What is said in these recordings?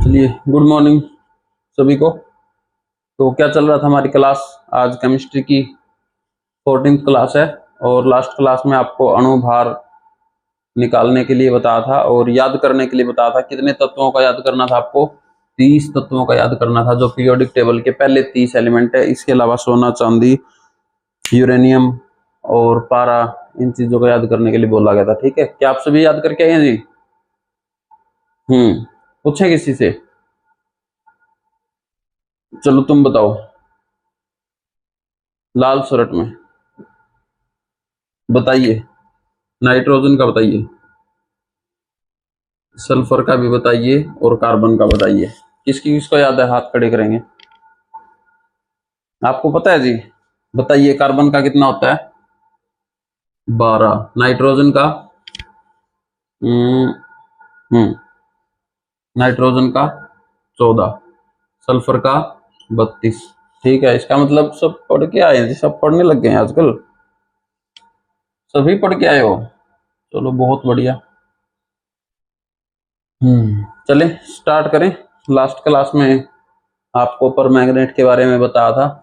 चलिए, good morning सभी को। तो क्या चल रहा था हमारी क्लास? आज केमिस्ट्री की 14th क्लास है और लास्ट क्लास में आपको अणु भार निकालने के लिए बताया था और याद करने के लिए बताया था। कितने तत्वों का याद करना था आपको? 30 तत्वों का याद करना था, जो पीरियोडिक टेबल के पहले 30 एलिमेंट है। इसके अलावा सोना, चांदी, यूरेनियम और पारा, इन चीजों को याद करने के लिए बोला गया था। ठीक है, क्या आप सभी याद करके आए हैं जी? पूछे किसी से? चलो तुम बताओ, लाल शर्ट में बताइए। नाइट्रोजन का बताइए, सल्फर का भी बताइए और कार्बन का बताइए। किसको याद है? हाथ खड़े करेंगे। आपको पता है जी? बताइए, कार्बन का कितना होता है? 12। नाइट्रोजन का? हम्म हम्म, नाइट्रोजन का 14। सल्फर का 32। ठीक है, इसका मतलब सब पढ़ के आए हैं जी, सब पढ़ने लग गए हैं आजकल। सभी पढ़ के आए हो? चलो बहुत बढ़िया। चले स्टार्ट करें। लास्ट क्लास में आपको परमैंगनेट के बारे में बताया था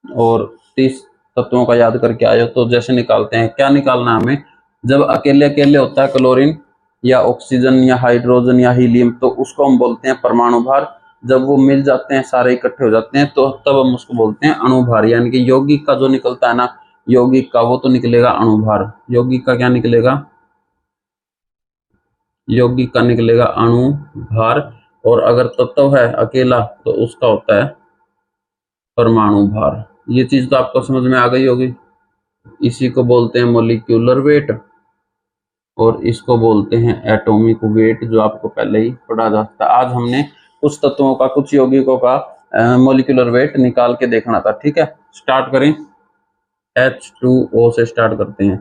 और 30 तत्वों का याद करके आए हो। तो जैसे निकालते हैं, क्या निकालना है हमें? जब अकेले अकेले होता है क्लोरीन या ऑक्सीजन या हाइड्रोजन या हीलियम, तो उसको हम बोलते हैं परमाणु भार। जब वो मिल जाते हैं, सारे इकट्ठे हो जाते हैं, तो तब हम उसको बोलते हैं अणु भार। यानी कि यौगिक का जो निकलता है ना, यौगिक का, वो तो निकलेगा अणु भार। यौगिक का क्या निकलेगा? यौगिक का निकलेगा अणु भार। और अगर तत्व है अकेला तो उसका होता है परमाणु भार। ये चीज तो आपको समझ में आ गई होगी। इसी को बोलते हैं मॉलिक्यूलर वेट और इसको बोलते हैं एटॉमिक वेट, जो आपको पहले ही पढ़ा जाता है। आज हमने कुछ तत्वों का, कुछ यौगिकों का मॉलिक्यूलर वेट निकाल के देखना था। ठीक है, स्टार्ट करें। H2O से स्टार्ट करते हैं।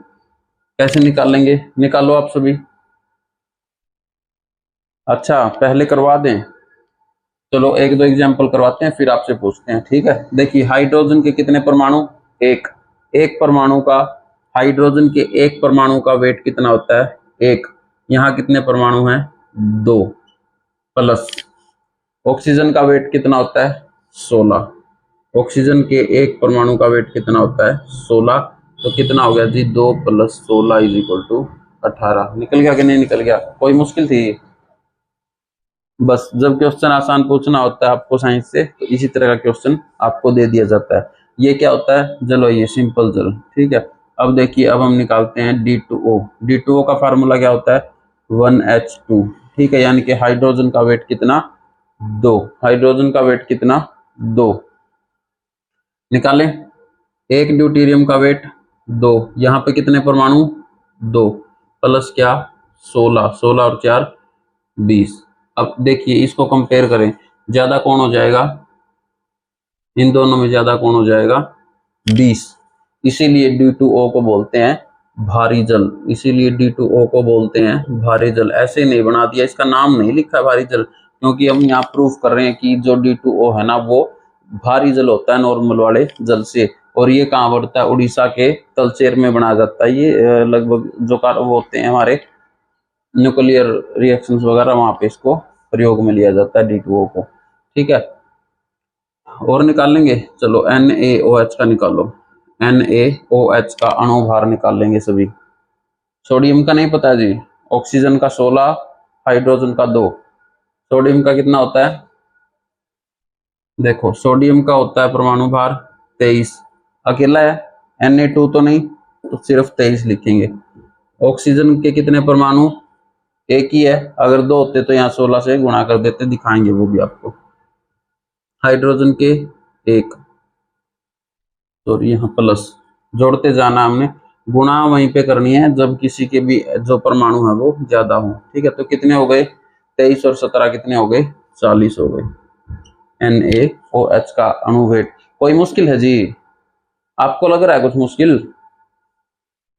कैसे निकालेंगे? निकालो आप सभी। अच्छा, पहले करवा दें? चलो एक दो एग्जाम्पल करवाते हैं, फिर आपसे पूछते हैं। ठीक है, देखिए, हाइड्रोजन के कितने परमाणु? एक। एक परमाणु का, हाइड्रोजन के एक परमाणु का वेट कितना होता है? एक। यहाँ कितने परमाणु हैं? 2 प्लस। ऑक्सीजन का वेट कितना होता है? 16। ऑक्सीजन के एक परमाणु का वेट कितना होता है? 16। तो कितना हो गया जी? 2 + 16 = 18। निकल गया कि नहीं निकल गया? कोई मुश्किल थी? बस जब क्वेश्चन आसान पूछना होता है आपको साइंस से, तो इसी तरह का क्वेश्चन आपको दे दिया जाता है। ये क्या होता है? जल, ये सिंपल जल। ठीक है, अब देखिए, अब हम निकालते हैं D2O। D2O का फार्मूला क्या होता है? 1H2। ठीक है, यानी कि हाइड्रोजन का वेट कितना? 2। हाइड्रोजन का वेट कितना? 2। निकालें। एक ड्यूटेरियम का वेट 2। यहाँ पे कितने परमाणु? 2 प्लस क्या? 16। 16 और 4 20। अब देखिए, इसको कंपेयर करें, ज्यादा कौन हो जाएगा? इन दोनों में ज्यादा कौन हो जाएगा? 20। इसीलिए D2O को बोलते हैं भारी जल। इसीलिए D2O को बोलते हैं भारी जल। ऐसे नहीं बना दिया, इसका नाम नहीं लिखा है भारी जल, क्योंकि हम यहाँ प्रूफ कर रहे हैं कि जो D2O है ना, वो भारी जल होता है नॉर्मल वाले जल से। और ये कहाँ बढ़ता है? उड़ीसा के तलचेर में बनाया जाता है ये। लगभग जो वो होते हैं हमारे न्यूक्लियर रिएक्शंस वगैरह, वहां पे इसको प्रयोग में लिया जाता है D2O को। ठीक है, और निकाल लेंगे। चलो NaOH का निकालो। NaOH का अणु भार निकाल लेंगे सभी। सोडियम का नहीं पता जी? ऑक्सीजन का 16, हाइड्रोजन का 2। सोडियम का कितना होता है? देखो, सोडियम का होता है परमाणु भार 23। अकेला है, Na2 तो नहीं, तो सिर्फ 23 लिखेंगे। ऑक्सीजन के कितने परमाणु? एक ही है। अगर 2 होते तो यहाँ 16 से गुणा कर देते, दिखाएंगे वो भी आपको। हाइड्रोजन के 1, तो यहाँ प्लस जोड़ते जाना हमने। गुणा वहीं पे करनी है जब किसी के भी जो परमाणु है वो ज्यादा हो। ठीक है, तो कितने हो गए? 23 और 17 कितने हो गए? 40 हो गए। NaOH का अणु वेट। कोई मुश्किल है जी? आपको लग रहा है कुछ मुश्किल,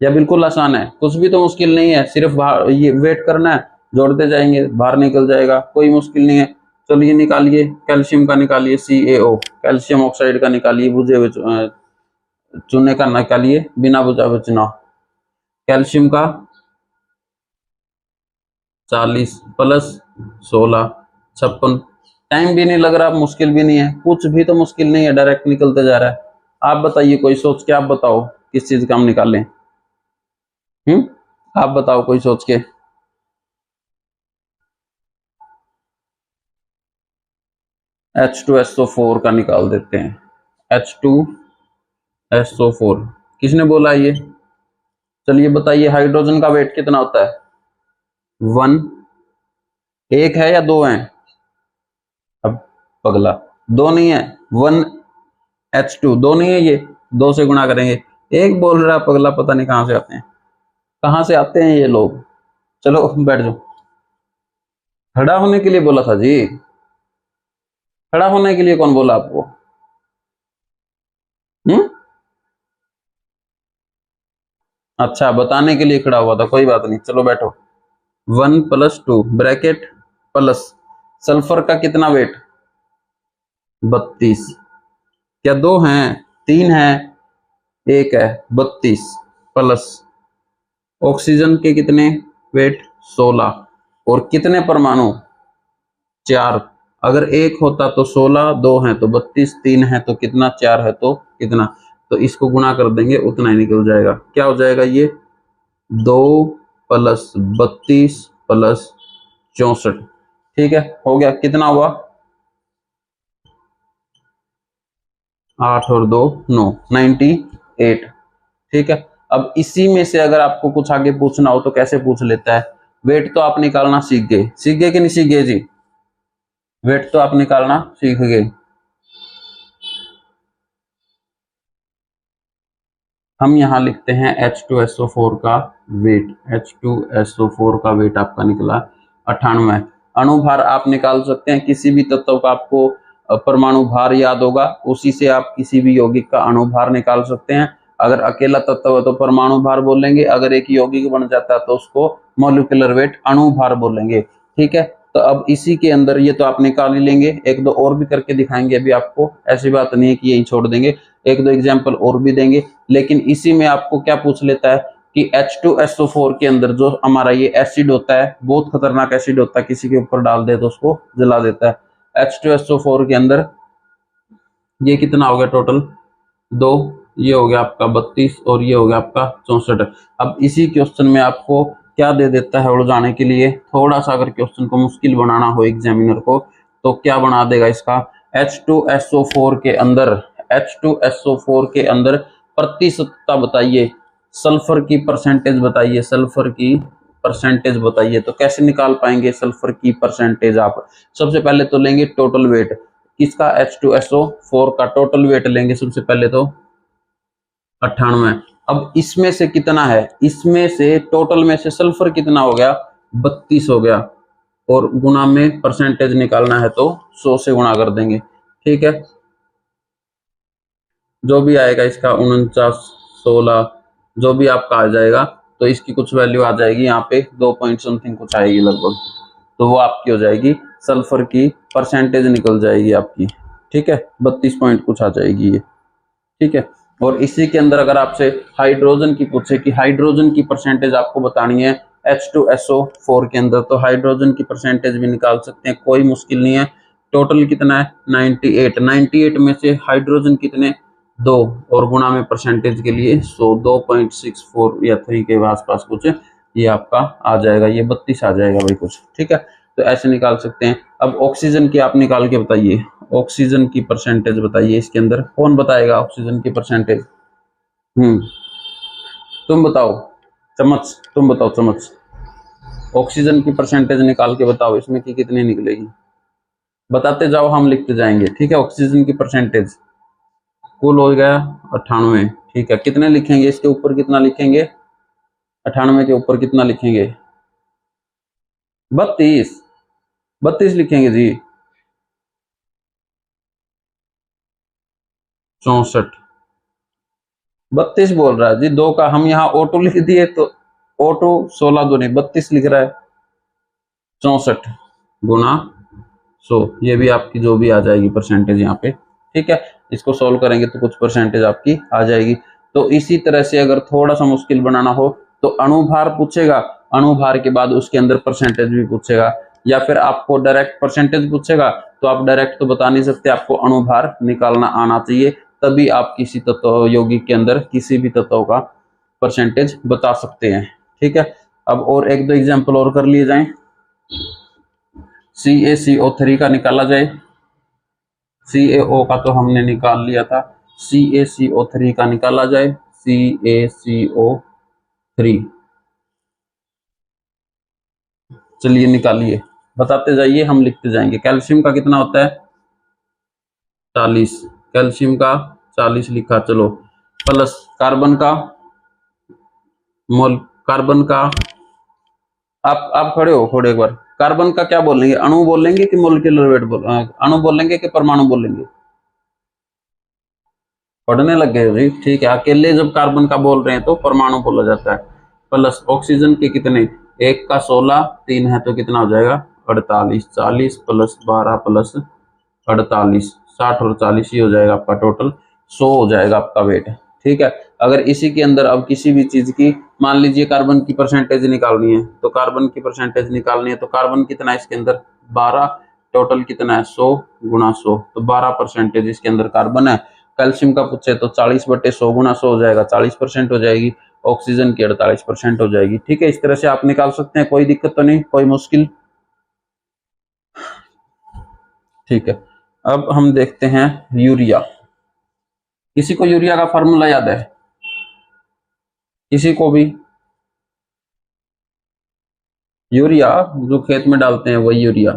या बिल्कुल आसान है? कुछ भी तो मुश्किल नहीं है, सिर्फ ये वेट करना है, जोड़ते जाएंगे, बाहर निकल जाएगा। कोई मुश्किल नहीं है। चलिए निकालिए। कैल्शियम का निकालिए, CaO। कैल्शियम ऑक्साइड का निकालिए, बुझे हुए चूने का निकालिए, बिना बुझा हुए चुना। कैल्शियम का 40 + 16 56। टाइम भी नहीं लग रहा, मुश्किल भी नहीं है, कुछ भी तो मुश्किल नहीं है, डायरेक्ट निकलते जा रहा है। आप बताइए, कोई सोच के आप बताओ किस चीज का हम निकालें। आप बताओ कोई सोच के। H2SO4 का निकाल देते हैं। H2SO4 किसने बोला ये? चलिए बताइए, हाइड्रोजन का वेट कितना होता है? 1। एक है या दो है? अब पगला, दो नहीं है, 1H2 दो नहीं है, ये दो से गुणा करेंगे। एक बोल रहा पगला, पता नहीं कहां से आते हैं, कहां से आते हैं ये लोग। चलो बैठ जाओ। खड़ा होने के लिए बोला था जी, खड़ा होने के लिए कौन बोला आपको? हम्म, अच्छा बताने के लिए खड़ा हुआ था, कोई बात नहीं, चलो बैठो। 1+2 ब्रैकेट प्लस सल्फर का कितना वेट? 32। क्या दो हैं? तीन है, एक है, 32 प्लस ऑक्सीजन के कितने वेट? 16। और कितने परमाणु? 4। अगर एक होता तो 16, दो है तो 32, तीन है तो कितना, 4 है तो कितना? तो इसको गुणा कर देंगे, उतना ही निकल जाएगा। क्या हो जाएगा ये? 2+32+64। ठीक है, हो गया। कितना हुआ? 8 और 2 9, 98। ठीक है। अब इसी में से अगर आपको कुछ आगे पूछना हो तो कैसे पूछ लेता है? वेट तो आप निकालना सीख गए, सीख गए कि नहीं सीख गए जी? वेट तो आप निकालना सीख गए। हम यहाँ लिखते हैं H2SO4 का वेट। H2SO4 का वेट आपका निकला 98। अणुभार आप निकाल सकते हैं, किसी भी तत्व का आपको परमाणु भार याद होगा, उसी से आप किसी भी यौगिक का अणुभार निकाल सकते हैं। अगर अकेला तत्व है तो परमाणु भार बोलेंगे, अगर एक यौगिक बन जाता है तो उसको मॉलिक्यूलर वेट अणुभार बोलेंगे। ठीक है, तो अब इसी के अंदर ये तो आप निकाल ही लेंगे, एक दो और भी करके दिखाएंगे अभी आपको, ऐसी बात नहीं है कि यही छोड़ देंगे, एक दो एग्जाम्पल और भी देंगे। लेकिन इसी में आपको क्या पूछ लेता है कि H2SO4 के अंदर जो हमारा ये एसिड होता है, बहुत खतरनाक एसिड होता है, किसी के ऊपर डाल दे तो उसको जला देता है। H2SO4 के अंदर ये कितना हो गया टोटल? 2, ये हो गया आपका 32 और ये हो गया आपका 64। अब इसी क्वेश्चन में आपको क्या दे देता है उलझाने के लिए, थोड़ा सा अगर क्वेश्चन को मुश्किल बनाना हो एग्जामिनर को तो क्या बना देगा इसका? H2SO4 के अंदर, H2SO4 के अंदर प्रतिशतता बताइए, सल्फर की परसेंटेज बताइए, सल्फर की परसेंटेज बताइए। तो कैसे निकाल पाएंगे सल्फर की परसेंटेज आप? सबसे पहले तो लेंगे टोटल वेट किसका? H2SO4 का टोटल वेट लेंगे सबसे पहले तो 98। अब इसमें से कितना है? इसमें से टोटल में से सल्फर कितना हो गया? 32 हो गया, और गुणा में परसेंटेज निकालना है तो 100 से गुणा कर देंगे। ठीक है, जो भी आएगा इसका 49, 16 जो भी आपका आ जाएगा, तो इसकी कुछ वैल्यू आ जाएगी यहाँ पे 2 पॉइंट समथिंग कुछ आएगी लगभग, तो वो आपकी हो जाएगी सल्फर की परसेंटेज निकल जाएगी आपकी। ठीक है, 32 पॉइंट कुछ आ जाएगी ये। ठीक है, और इसी के अंदर अगर आपसे हाइड्रोजन की पूछे कि हाइड्रोजन की परसेंटेज आपको बतानी है H2SO4 के अंदर, तो हाइड्रोजन की परसेंटेज भी निकाल सकते हैं, कोई मुश्किल नहीं है। टोटल कितना है? 98। 98 में से हाइड्रोजन कितने? 2, और गुणा में परसेंटेज के लिए 100, 2.64 या 3 के आसपास कुछ ये आपका आ जाएगा, ये 32 आ जाएगा भाई कुछ। ठीक है, तो ऐसे निकाल सकते हैं। अब ऑक्सीजन की आप निकाल के बताइए, ऑक्सीजन की परसेंटेज बताइए इसके अंदर, कौन बताएगा ऑक्सीजन की परसेंटेज? तुम बताओ, चम्मच, तुम बताओ चम्मच, ऑक्सीजन की परसेंटेज निकाल के बताओ, इसमें की कितनी निकलेगी? बताते जाओ, हम लिखते जाएंगे। ठीक है, ऑक्सीजन की परसेंटेज कुल हो गया 98। ठीक है, कितने लिखेंगे इसके ऊपर, कितना लिखेंगे? 98 के ऊपर कितना लिखेंगे? 32। 32 लिखेंगे जी। 64। 32 बोल रहा है जी, दो का हम यहाँ O2 लिख दिए तो O2 16 दूनी 32 लिख रहा है। 64 गुना 100, ये भी आपकी जो भी आ जाएगी परसेंटेज यहाँ पे। ठीक है, इसको सोल्व करेंगे तो कुछ परसेंटेज आपकी आ जाएगी। तो इसी तरह से अगर थोड़ा सा मुश्किल बनाना हो तो अणुभार पूछेगा, अणुभार के बाद उसके अंदर परसेंटेज भी पूछेगा। या फिर आपको डायरेक्ट परसेंटेज पूछेगा तो आप डायरेक्ट तो बता नहीं सकते, आपको अणुभार निकालना आना चाहिए, तभी आप किसी तत्व यौगिक के अंदर किसी भी तत्व का परसेंटेज बता सकते हैं। ठीक है, अब और एक दो एग्जाम्पल और कर लिए जाएं। CaCO3 का निकाला जाए। CaO का तो हमने निकाल लिया था, CaCO3 का निकाला जाए। CaCO3 चलिए निकालिए, बताते जाइए, हम लिखते जाएंगे। कैल्शियम का कितना होता है 40, कैल्शियम का 40 लिखा, चलो प्लस कार्बन का मोल, कार्बन का आप खड़े हो थोड़े एक बार, कार्बन का क्या बोलेंगे, अणु बोलेंगे कि मोलिकुलर वेट अणु बोलेंगे कि परमाणु बोलेंगे? पढ़ने लग गए जी, ठीक है। अकेले जब कार्बन का बोल रहे हैं तो परमाणु बोला जाता है। प्लस ऑक्सीजन के कितने, एक का 16, 3 है तो कितना हो जाएगा 48, 40 प्लस 12 प्लस 48, 60 और 40 ही हो जाएगा आपका टोटल 100 हो जाएगा आपका वेट। ठीक है, अगर इसी के अंदर अब किसी भी चीज की, मान लीजिए कार्बन की परसेंटेज निकालनी है, तो कार्बन की परसेंटेज निकालनी है तो कार्बन कितना है इसके अंदर 12, टोटल कितना है 100 गुणा 100, तो 12% इसके अंदर कार्बन है। कैल्शियम का पूछे तो 40/100 गुणा 100 हो जाएगा, 40% हो जाएगी। ऑक्सीजन की 48% हो जाएगी। ठीक है, इस तरह से आप निकाल सकते हैं, कोई दिक्कत तो नहीं, कोई मुश्किल? ठीक है, अब हम देखते हैं यूरिया। किसी को यूरिया का फॉर्मूला याद है? किसी को भी? यूरिया जो खेत में डालते हैं वही यूरिया,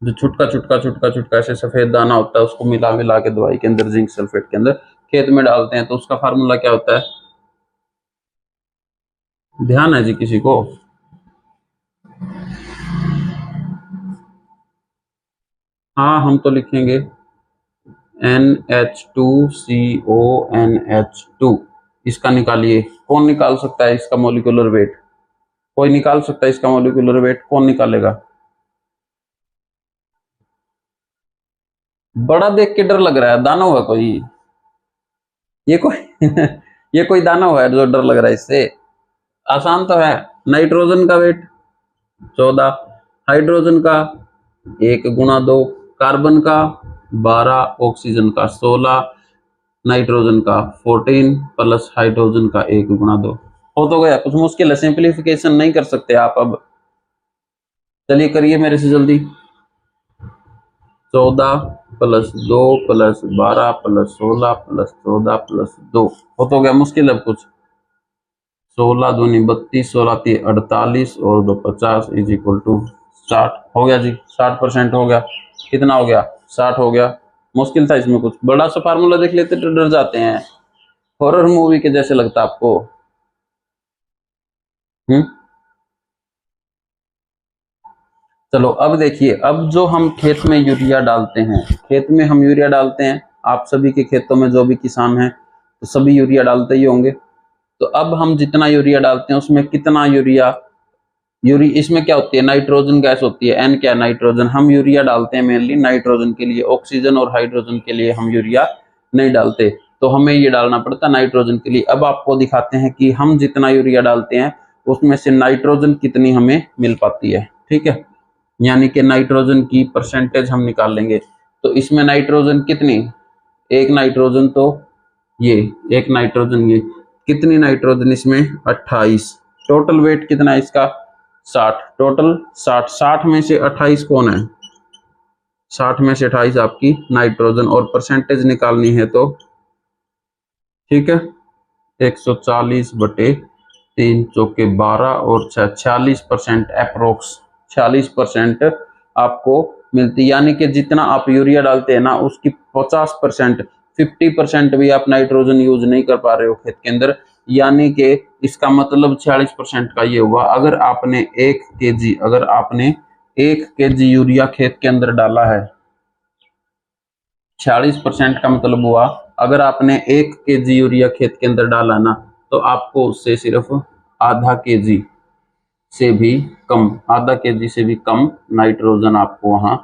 जो छुटका छुटका छुटका छुटका ऐसे सफेद दाना होता है, उसको मिला मिला के दवाई के अंदर, जिंक सल्फेट के अंदर खेत में डालते हैं, तो उसका फार्मूला क्या होता है? ध्यान है जी किसी को? हाँ, हम तो लिखेंगे NH2CONH2। इसका निकालिए, कौन निकाल सकता है इसका मोलिकुलर वेट? कोई निकाल सकता है इसका मोलिकुलर वेट? कौन निकालेगा? बड़ा देख के डर लग रहा है, दानव है कोई? ये कोई ये कोई दानव है जो डर लग रहा है इससे? आसान तो है। नाइट्रोजन का वेट 14, हाइड्रोजन का 1 गुणा 2, कार्बन का 12, ऑक्सीजन का 16, नाइट्रोजन का 14 प्लस हाइड्रोजन का 1 गुणा 2। हो तो गया, कुछ मुश्किल है, सिंप्लीफिकेशन नहीं कर सकते आप अब? चलिए करिए मेरे से जल्दी। 14 plus 2 plus 12 plus 16 plus 14 plus 2, हो तो गया, मुश्किल है कुछ? 16 दूनी 32, 16 × 48 और 2 50 इज इक्वल टू 60। हो गया जी, 60% हो गया। कितना हो गया? 60 हो गया। मुश्किल था इसमें कुछ? बड़ा सा फार्मूला देख लेते तो डर जाते हैं, हॉरर मूवी के जैसे लगता आपको? चलो अब देखिए, अब जो हम खेत में यूरिया डालते हैं, खेत में हम यूरिया डालते हैं, आप सभी के खेतों में जो भी किसान हैं तो सभी यूरिया डालते ही होंगे। तो अब हम जितना यूरिया डालते हैं उसमें कितना यूरिया, इसमें क्या होती है, नाइट्रोजन गैस होती है, एन क्या है नाइट्रोजन। हम यूरिया डालते हैं मेनली नाइट्रोजन के लिए, ऑक्सीजन और हाइड्रोजन के लिए हम यूरिया नहीं डालते, तो हमें ये डालना पड़ता है नाइट्रोजन के लिए। अब आपको दिखाते हैं कि हम जितना यूरिया डालते हैं उसमें से नाइट्रोजन कितनी हमें मिल पाती है। ठीक है, यानी कि नाइट्रोजन की परसेंटेज हम निकाल लेंगे। तो इसमें नाइट्रोजन कितनी, एक नाइट्रोजन तो ये, एक नाइट्रोजन ये, कितनी नाइट्रोजन इसमें 28, टोटल वेट कितना है इसका 60, टोटल 60, 60 में से 28 कौन है, 60 में से 28 आपकी नाइट्रोजन, और परसेंटेज निकालनी है तो ठीक है 140/3 चौके 12 और 46% अप्रोक्स 46% आपको मिलती, यानी कि जितना आप यूरिया डालते हैं ना उसकी 50%, 50% भी आप नाइट्रोजन यूज नहीं कर पा रहे हो खेत के अंदर, यानी कि इसका मतलब 46% का ये हुआ। अगर आपने 1 केजी यूरिया खेत के अंदर डाला है, 46% का मतलब हुआ अगर आपने 1 केजी यूरिया खेत के अंदर डाला ना, तो आपको उससे सिर्फ आधा केजी से भी कम, आधा केजी से भी कम नाइट्रोजन आपको वहां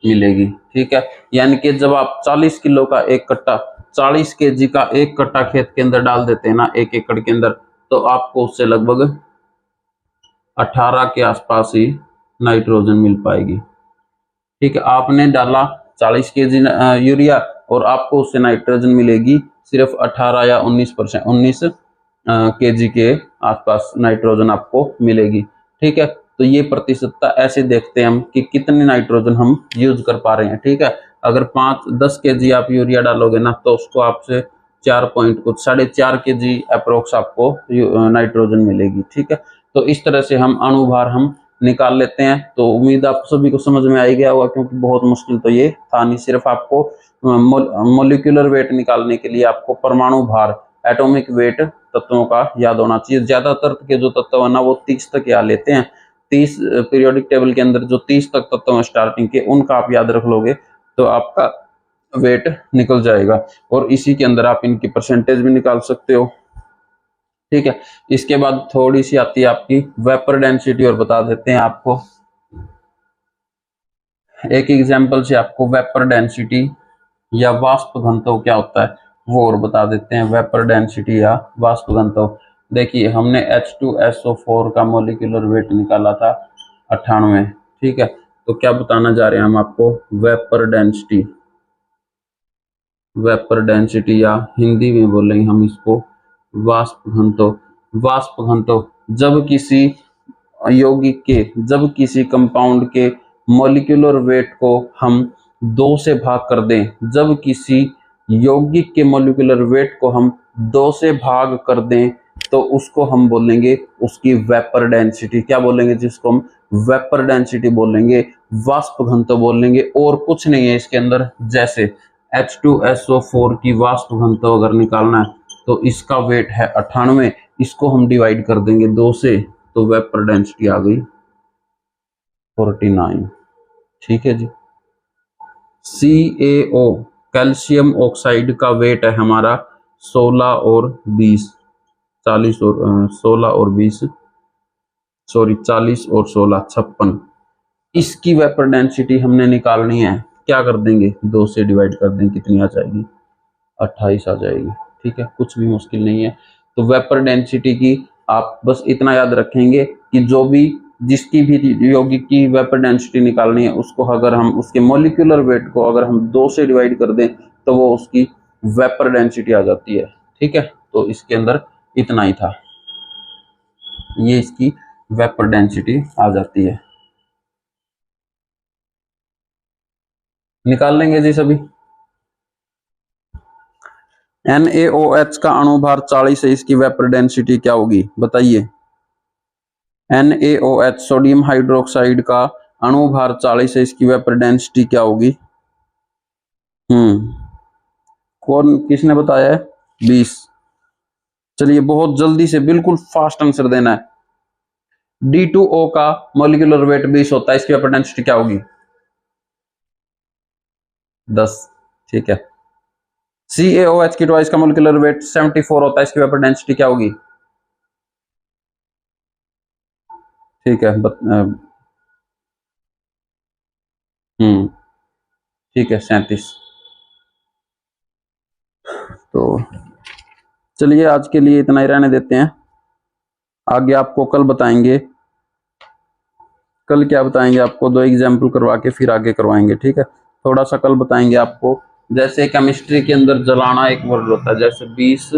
मिलेगी। ठीक है, यानी कि जब आप 40 किलो का एक कट्टा, 40 केजी का एक कट्टा खेत के अंदर डाल देते हैं ना 1 एकड़ के अंदर, तो आपको उससे लगभग 18 के आसपास ही नाइट्रोजन मिल पाएगी। ठीक है, आपने डाला 40 केजी यूरिया और आपको उससे नाइट्रोजन मिलेगी सिर्फ 18 या 19%, 19 केजी के आसपास नाइट्रोजन आपको मिलेगी। ठीक है, तो ये प्रतिशतता ऐसे देखते हैं हम कि कितने नाइट्रोजन हम यूज कर पा रहे हैं। ठीक है, अगर 5-10 केजी आप यूरिया डालोगे ना तो उसको आपसे 4 पॉइंट कुछ 4.5 केजी अप्रोक्स आपको नाइट्रोजन मिलेगी। ठीक है, तो इस तरह से हम अणुभार हम निकाल लेते हैं। तो उम्मीद आप सभी को समझ में आ ही गया होगा, क्योंकि बहुत मुश्किल तो ये था नहीं। सिर्फ आपको मोलिकुलर वेट निकालने के लिए आपको परमाणु भार, एटॉमिक वेट तत्वों का याद होना चाहिए। ज्यादातर के जो तत्व है ना वो 30 तक याद लेते हैं। 30 पीरियोडिक टेबल के अंदर जो 30 तक तत्व है स्टार्टिंग के, उनका आप याद रख लोगे तो आपका वेट निकल जाएगा। और इसी के अंदर आप इनकी परसेंटेज भी निकाल सकते हो। ठीक है, इसके बाद थोड़ी सी आती है आपकी वेपर डेंसिटी, और बता देते हैं आपको एक एग्जांपल से आपको वेपर डेंसिटी या वाष्प घनत्व क्या होता है वो और बता देते हैं। वेपर डेंसिटी या वाष्प घनत्व, देखिए हमने H2SO4 का मॉलिक्यूलर वेट निकाला था 98। ठीक है, तो क्या बताना जा रहे हैं हम आपको, वेपर डेंसिटी, वेपर डेंसिटी या हिंदी में बोलेंगे हम इसको वाष्प घनत्व। वाष्प घनत्व जब किसी कंपाउंड के मॉलिक्यूलर वेट को हम 2 से भाग कर दें, जब किसी यौगिक के मॉलिक्यूलर वेट को हम 2 से भाग कर दें तो उसको हम बोलेंगे उसकी वेपर डेंसिटी। क्या बोलेंगे, जिसको हम वेपर डेंसिटी बोलेंगे, वाष्प घनत्व बोलेंगे। और कुछ नहीं है इसके अंदर। जैसे H2SO4 की वाष्प घनत्व अगर निकालना है तो इसका वेट है 98, इसको हम डिवाइड कर देंगे 2 से, तो वेपर डेंसिटी आ गई 49। ठीक है जी। CaO कैल्शियम ऑक्साइड का वेट है हमारा 16 और 20, 40 और 16 और 20, सॉरी 40 और 16 56। इसकी वेपर डेंसिटी हमने निकालनी है, क्या कर देंगे 2 से डिवाइड कर देंगे, कितनी आ जाएगी 28 आ जाएगी। ठीक है, कुछ भी मुश्किल नहीं है। तो वेपर डेंसिटी की आप बस इतना याद रखेंगे कि जो भी जिसकी भी यौगिक की वेपर डेंसिटी निकालनी है उसको अगर हम उसके मॉलिक्यूलर वेट को अगर हम 2 से डिवाइड कर दें तो वो उसकी वेपर डेंसिटी आ जाती है। ठीक है, तो इसके अंदर इतना ही था, ये इसकी वेपर डेंसिटी आ जाती है। निकाल लेंगे जी सभी। NaOH का अणुभार 40 है, इसकी वेपर डेंसिटी क्या होगी बताइए। NaOH सोडियम हाइड्रोक्साइड का अणुभार 40 है, इसकी वेपर डेंसिटी क्या होगी। कौन किसने बताया है, 20। चलिए बहुत जल्दी से बिल्कुल फास्ट आंसर देना है। D2O का मॉलिक्यूलर वेट 20 होता है, इसकी वेपर डेंसिटी क्या होगी 10। ठीक है। CaOH की ट्वाइस का मॉलिक्यूलर वेट 74 होता है, इसकी वेपर डेंसिटी क्या होगी। ठीक है ठीक है 37। तो चलिए आज के लिए इतना ही रहने देते हैं, आगे आपको कल बताएंगे। कल क्या बताएंगे आपको, 2 एग्जाम्पल करवा के फिर आगे करवाएंगे। ठीक है, थोड़ा सा कल बताएंगे आपको। जैसे केमिस्ट्री के अंदर जलाना एक वर्ड होता है, जैसे 20,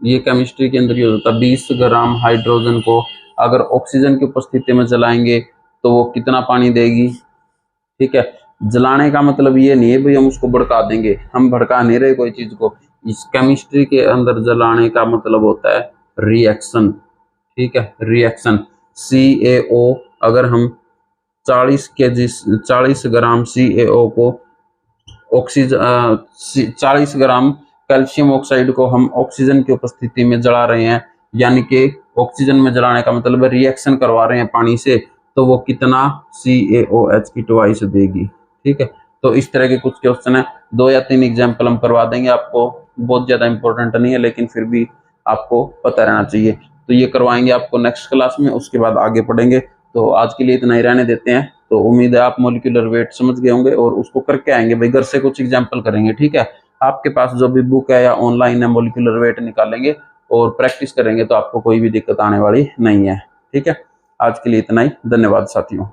ये केमिस्ट्री के अंदर यूज होता है। 20 ग्राम हाइड्रोजन को अगर ऑक्सीजन की उपस्थिति में जलाएंगे तो वो कितना पानी देगी। ठीक है, जलाने का मतलब ये नहीं है भाई हम उसको भड़का देंगे, हम भड़का नहीं रहे कोई चीज को। इस केमिस्ट्री के अंदर जलाने का मतलब होता है रिएक्शन। ठीक है, रिएक्शन। CaO अगर हम 40 ग्राम CaO को ऑक्सीजन 40 ग्राम कैल्शियम ऑक्साइड को हम ऑक्सीजन की उपस्थिति में जला रहे हैं, यानी कि ऑक्सीजन में जलाने का मतलब रिएक्शन करवा रहे हैं पानी से, तो वो कितना CaOH की ट्वाइस देगी। ठीक है, तो इस तरह के कुछ क्वेश्चन है, 2 या 3 एग्जाम्पल हम करवा देंगे आपको, बहुत ज्यादा इंपॉर्टेंट नहीं है लेकिन फिर भी आपको पता रहना चाहिए। तो ये करवाएंगे आपको नेक्स्ट क्लास में, उसके बाद आगे पढ़ेंगे। तो आज के लिए इतना ही रहने देते हैं। तो उम्मीद है आप मॉलिक्यूलर वेट समझ गए होंगे और उसको करके आएंगे भाई, घर से कुछ एग्जाम्पल करेंगे। ठीक है, आपके पास जो भी बुक है या ऑनलाइन है मॉलिक्यूलर वेट निकालेंगे और प्रैक्टिस करेंगे तो आपको कोई भी दिक्कत आने वाली नहीं है। ठीक है, आज के लिए इतना ही। धन्यवाद साथियों।